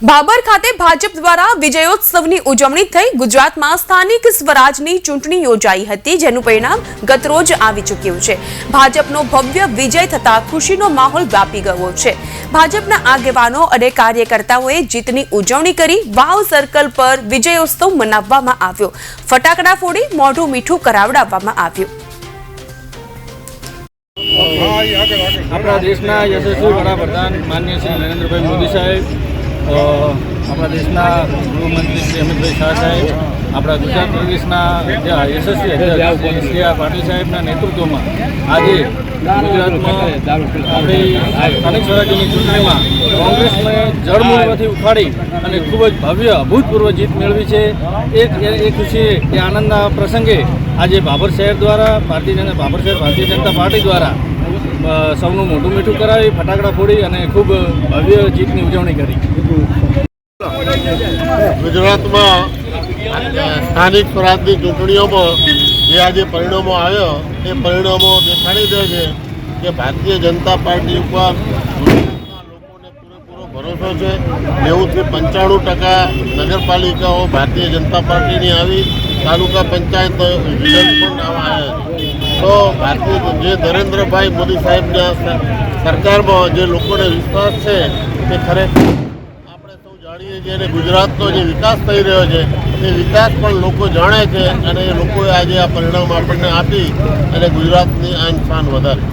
ભાબર ખાતે ભાજપ દ્વારા વિજયોત્સવની ઉજવણી થઈ। ગુજરાતમાં સ્થાનિક સ્વરાજની ચૂંટણી યોજાઈ હતી, જેનું પરિણામ ગતરોજ આવી ચૂક્યું છે। ભાજપનો ભવ્ય વિજય થતા ખુશીનો માહોલ વ્યાપી ગયો છે। ભાજપના આગેવાનો અને કાર્યકર્તાઓએ જીતની ઉજવણી કરી। વાવ સર્કલ પર વિજયોત્સવ મનાવવામાં આવ્યો। ફટાકડા ફોડી મોઢું મીઠું કરાવડાવવામાં આવ્યું। આપણા દેશના યશસ્વી વડાપ્રધાન માનનીય શ્રી નરેન્દ્રભાઈ મોદી સાહેબ, આપણા દેશના ગૃહમંત્રી શ્રી અમિતભાઈ શાહ સાહેબ, આપણા ગુજરાત પ્રદેશના યશસ્વી અધ્યક્ષ શ્રી પાટીલ સાહેબના નેતૃત્વમાં આજે ગુજરાતમાં આપણી સ્થાનિક સ્વરાજ્યની ચૂંટણીમાં કોંગ્રેસને જળમૂળમાંથી ઉખાડી અને ખૂબ જ ભવ્ય અભૂતપૂર્વ જીત મેળવી છે। એ ખુશી એ આનંદના પ્રસંગે આજે ભાભર શહેર દ્વારા ભારતીય જનતા પાર્ટી દ્વારા સૌનું મોઢું મીઠું કરાવી, ફટાકડા ફોડી અને ખૂબ ભવ્ય જીતની ઉજવણી કરી। ગુજરાતમાં સ્થાનિક સ્વરાજની ચૂંટણીઓમાં જે આજે પરિણામો આવ્યો એ પરિણામો દેખાડી દે છે કે ભારતીય જનતા પાર્ટી ઉપર ગુજરાતના લોકોને પૂરેપૂરો ભરોસો છે। 90% થી 95% નગરપાલિકાઓ ભારતીય જનતા પાર્ટીની આવી, તાલુકા પંચાયત વિલેજ પણ આવ્યા છે। તો જે નરેન્દ્રભાઈ મોદી સાહેબના સરકારમાં જે લોકોને વિશ્વાસ છે તે ખરેખર આપણે સૌ જાણીએ છીએ અને ગુજરાતનો જે વિકાસ થઈ રહ્યો છે એ વિકાસ પણ લોકો જાણે છે અને એ લોકોએ આજે આ પરિણામ આપણને આપી અને ગુજરાતની આન શાન વધારી।